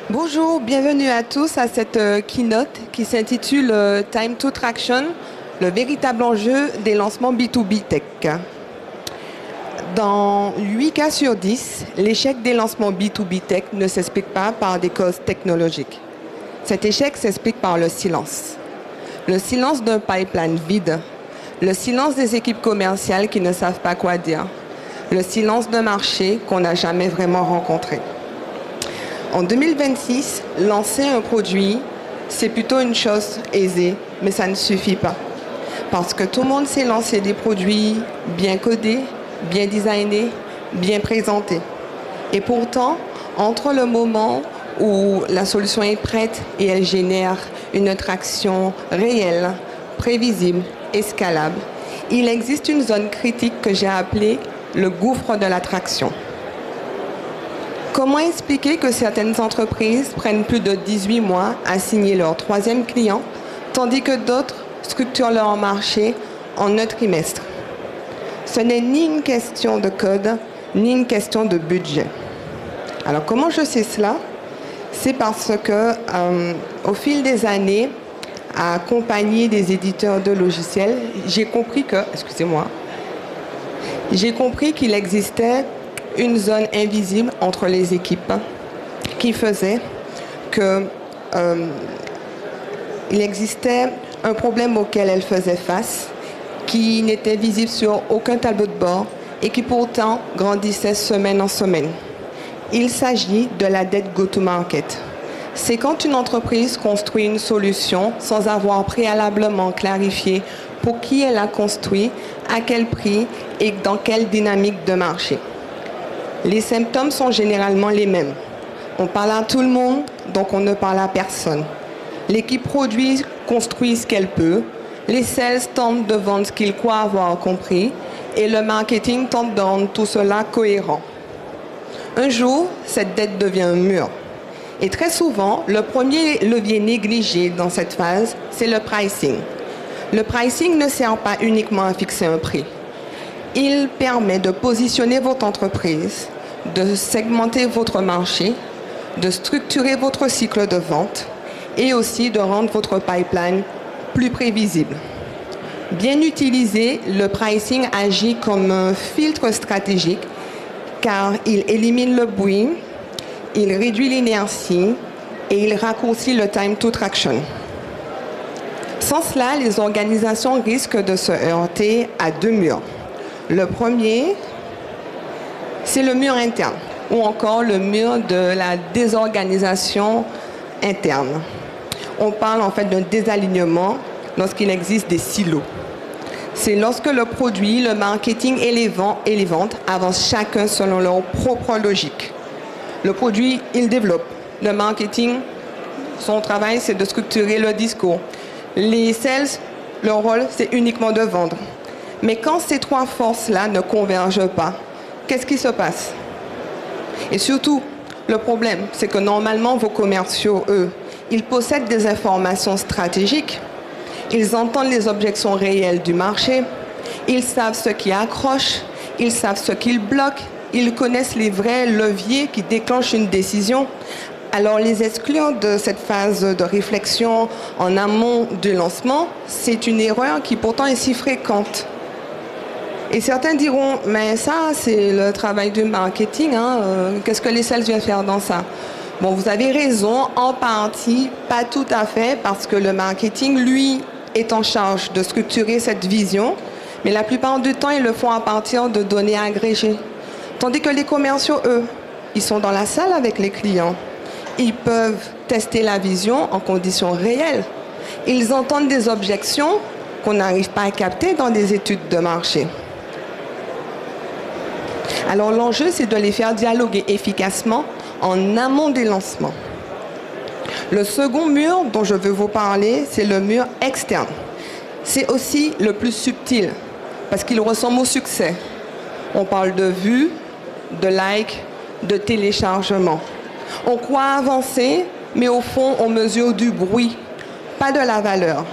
Bonjour, bienvenue à tous à cette keynote qui s'intitule Time to Traction, le véritable enjeu des lancements B2B Tech. Dans 8 cas sur 10, l'échec des lancements B2B Tech ne s'explique pas par des causes technologiques. Cet échec s'explique par le silence. Le silence d'un pipeline vide, le silence des équipes commerciales qui ne savent pas quoi dire, le silence d'un marché qu'on n'a jamais vraiment rencontré. En 2026, lancer un produit, c'est plutôt une chose aisée, mais ça ne suffit pas. Parce que tout le monde sait lancer des produits bien codés, bien designés, bien présentés. Et pourtant, entre le moment où la solution est prête et elle génère une traction réelle, prévisible et scalable, il existe une zone critique que j'ai appelée le gouffre de l'attraction. Comment expliquer que certaines entreprises prennent plus de 18 mois à signer leur 3e client, tandis que d'autres structurent leur marché en un trimestre? Ce n'est ni une question de code, ni une question de budget. Alors comment je sais cela? C'est parce que, au fil des années, à accompagner des éditeurs de logiciels, j'ai compris qu'il existait une zone invisible entre les équipes qui faisait qu'il existait un problème auquel elles faisaient face, qui n'était visible sur aucun tableau de bord et qui pourtant grandissait semaine en semaine. Il s'agit de la dette go-to-market. C'est quand une entreprise construit une solution sans avoir préalablement clarifié pour qui elle a construit, à quel prix et dans quelle dynamique de marché. Les symptômes sont généralement les mêmes. On parle à tout le monde, donc on ne parle à personne. L'équipe produit construit ce qu'elle peut. Les sales tentent de vendre ce qu'ils croient avoir compris. Et le marketing tente de rendre tout cela cohérent. Un jour, cette dette devient un mur. Et très souvent, le premier levier négligé dans cette phase, c'est le pricing. Le pricing ne sert pas uniquement à fixer un prix. Il permet de positionner votre entreprise, de segmenter votre marché, de structurer votre cycle de vente et aussi de rendre votre pipeline plus prévisible. Bien utilisé, le pricing agit comme un filtre stratégique car il élimine le bruit, il réduit l'inertie et il raccourcit le time to traction. Sans cela, les organisations risquent de se heurter à deux murs. Le premier, c'est le mur interne, ou encore le mur de la désorganisation interne. On parle en fait d'un désalignement lorsqu'il existe des silos. C'est lorsque le produit, le marketing et les ventes avancent chacun selon leur propre logique. Le produit, il développe. Le marketing, son travail, c'est de structurer le discours. Les sales, leur rôle, c'est uniquement de vendre. Mais quand ces trois forces-là ne convergent pas, qu'est-ce qui se passe? Et surtout, le problème, c'est que normalement, vos commerciaux, eux, ils possèdent des informations stratégiques, ils entendent les objections réelles du marché, ils savent ce qui accroche, ils savent ce qui bloque, ils connaissent les vrais leviers qui déclenchent une décision. Alors, les exclure de cette phase de réflexion en amont du lancement, c'est une erreur qui pourtant est si fréquente. Et certains diront, mais ça, c'est le travail du marketing, hein, qu'est-ce que les sales viennent faire dans ça? Bon, vous avez raison, en partie, pas tout à fait, parce que le marketing, lui, est en charge de structurer cette vision, mais la plupart du temps, ils le font à partir de données agrégées. Tandis que les commerciaux, eux, ils sont dans la salle avec les clients. Ils peuvent tester la vision en conditions réelles. Ils entendent des objections qu'on n'arrive pas à capter dans des études de marché. Alors l'enjeu, c'est de les faire dialoguer efficacement en amont des lancements. Le second mur dont je veux vous parler, c'est le mur externe. C'est aussi le plus subtil, parce qu'il ressemble au succès. On parle de vues, de likes, de téléchargements. On croit avancer, mais au fond, on mesure du bruit, pas de la valeur.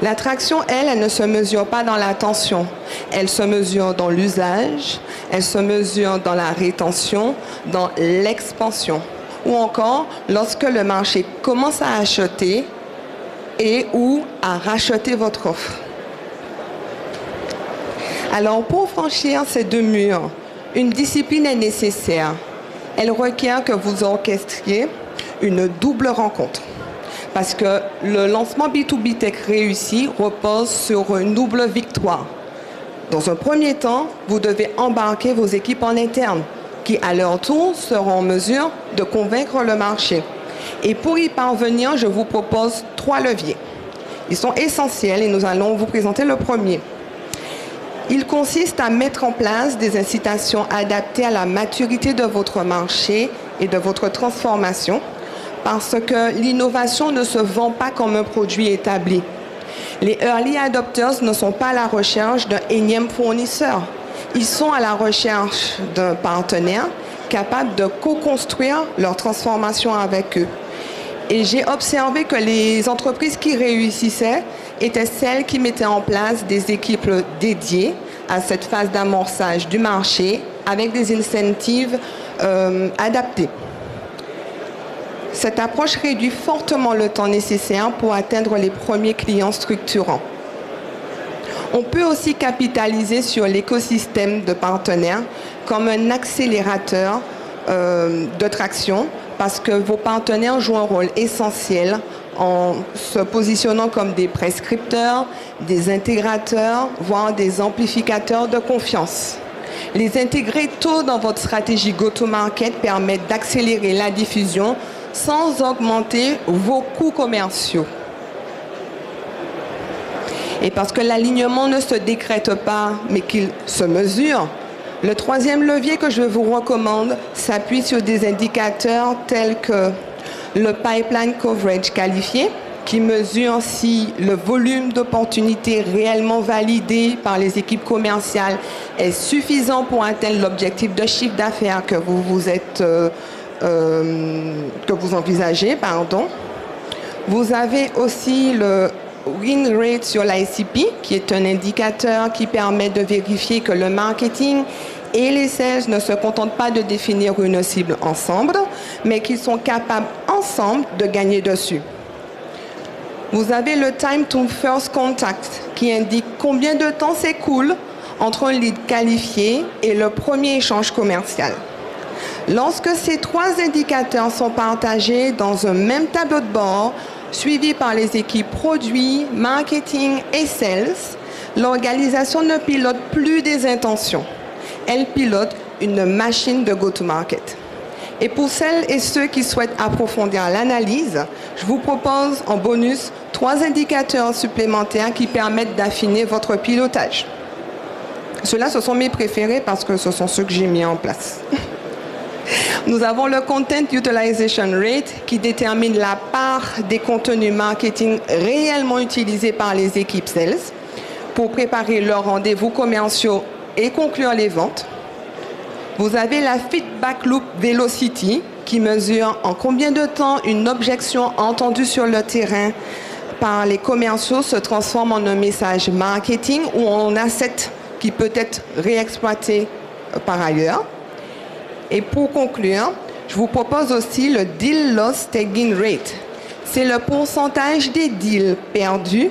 L'attraction, elle ne se mesure pas dans l'attention. Elle se mesure dans l'usage, elle se mesure dans la rétention, dans l'expansion. ou encore lorsque le marché commence à acheter et ou à racheter votre offre. Alors, pour franchir ces deux murs, une discipline est nécessaire. Elle requiert que vous orchestriez une double rencontre. Parce que le lancement B2B Tech réussi repose sur une double victoire. Dans un premier temps, vous devez embarquer vos équipes en interne, qui à leur tour seront en mesure de convaincre le marché. Et pour y parvenir, je vous propose 3 leviers. Ils sont essentiels et nous allons vous présenter le premier. Il consiste à mettre en place des incitations adaptées à la maturité de votre marché et de votre transformation, parce que l'innovation ne se vend pas comme un produit établi. Les early adopters ne sont pas à la recherche d'un énième fournisseur. Ils sont à la recherche d'un partenaire capable de co-construire leur transformation avec eux. Et j'ai observé que les entreprises qui réussissaient étaient celles qui mettaient en place des équipes dédiées à cette phase d'amorçage du marché avec des incentives adaptés. Cette approche réduit fortement le temps nécessaire pour atteindre les premiers clients structurants. On peut aussi capitaliser sur l'écosystème de partenaires comme un accélérateur de traction parce que vos partenaires jouent un rôle essentiel en se positionnant comme des prescripteurs, des intégrateurs, voire des amplificateurs de confiance. Les intégrer tôt dans votre stratégie go-to-market permet d'accélérer la diffusion sans augmenter vos coûts commerciaux. Et parce que l'alignement ne se décrète pas, mais qu'il se mesure, le troisième levier que je vous recommande s'appuie sur des indicateurs tels que le pipeline coverage qualifié, qui mesure si le volume d'opportunités réellement validé par les équipes commerciales est suffisant pour atteindre l'objectif de chiffre d'affaires que vous envisagez. Vous avez aussi le win rate sur l'ICP, qui est un indicateur qui permet de vérifier que le marketing et les sales ne se contentent pas de définir une cible ensemble, mais qu'ils sont capables ensemble de gagner dessus. Vous avez le time to first contact, qui indique combien de temps s'écoule entre un lead qualifié et le premier échange commercial. Lorsque ces 3 indicateurs sont partagés dans un même tableau de bord, suivi par les équipes produits, marketing et sales, l'organisation ne pilote plus des intentions. Elle pilote une machine de go-to-market. Et pour celles et ceux qui souhaitent approfondir l'analyse, je vous propose en bonus 3 indicateurs supplémentaires qui permettent d'affiner votre pilotage. Ceux-là, ce sont mes préférés parce que ce sont ceux que j'ai mis en place. Nous avons le Content Utilization Rate qui détermine la part des contenus marketing réellement utilisés par les équipes sales pour préparer leurs rendez-vous commerciaux et conclure les ventes. Vous avez la Feedback Loop Velocity qui mesure en combien de temps une objection entendue sur le terrain par les commerciaux se transforme en un message marketing ou en asset qui peut être réexploité par ailleurs. Et pour conclure, je vous propose aussi le Deal Loss Tagging Rate. C'est le pourcentage des deals perdus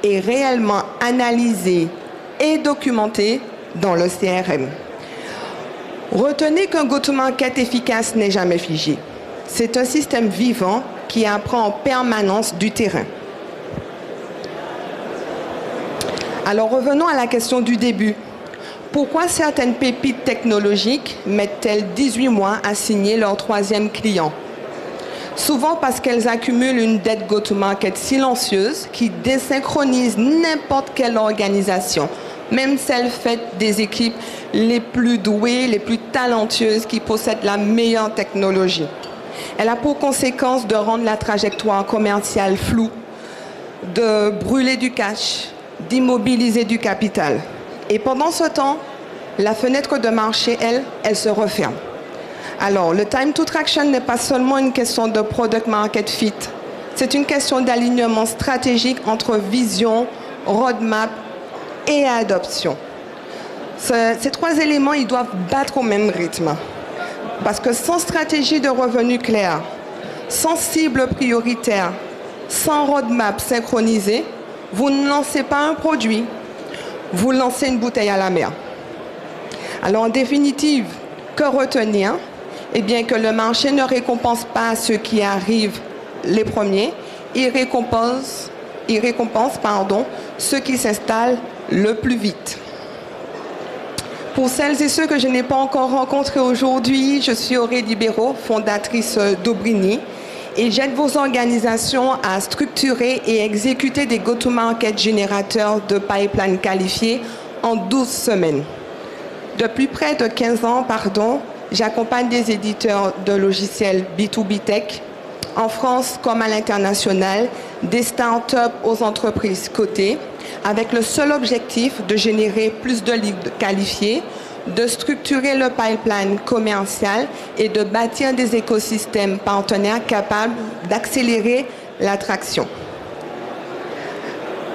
et réellement analysés et documentés dans le CRM. Retenez qu'un go-to-market efficace n'est jamais figé. C'est un système vivant qui apprend en permanence du terrain. Alors revenons à la question du début. Pourquoi certaines pépites technologiques mettent-elles 18 mois à signer leur 3e client? Souvent parce qu'elles accumulent une dette go-to-market silencieuse qui désynchronise n'importe quelle organisation, même celle faite des équipes les plus douées, les plus talentueuses, qui possèdent la meilleure technologie. Elle a pour conséquence de rendre la trajectoire commerciale floue, de brûler du cash, d'immobiliser du capital. Et pendant ce temps, la fenêtre de marché, elle se referme. Alors, le time to traction n'est pas seulement une question de product market fit. C'est une question d'alignement stratégique entre vision, roadmap et adoption. Ces 3 éléments, ils doivent battre au même rythme. Parce que sans stratégie de revenus claire, sans cible prioritaire, sans roadmap synchronisé, vous ne lancez pas un produit, vous lancez une bouteille à la mer. Alors en définitive, que retenir? Eh bien que le marché ne récompense pas ceux qui arrivent les premiers, il récompense ceux qui s'installent le plus vite. Pour celles et ceux que je n'ai pas encore rencontrés aujourd'hui, je suis Aurélie Béraud, fondatrice d'Aubrini, et j'aide vos organisations à structurer et exécuter des go-to-market générateurs de pipeline qualifiés en 12 semaines. Depuis près de 15 ans, j'accompagne des éditeurs de logiciels B2B Tech, en France comme à l'international, des startups aux entreprises cotées, avec le seul objectif de générer plus de leads qualifiés, de structurer le pipeline commercial et de bâtir des écosystèmes partenaires capables d'accélérer l'attraction.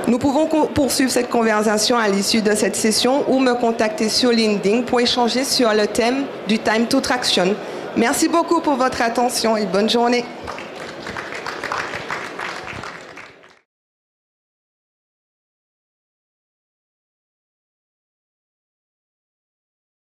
Nous pouvons poursuivre cette conversation à l'issue de cette session ou me contacter sur LinkedIn pour échanger sur le thème du Time to Traction. Merci beaucoup pour votre attention et bonne journée.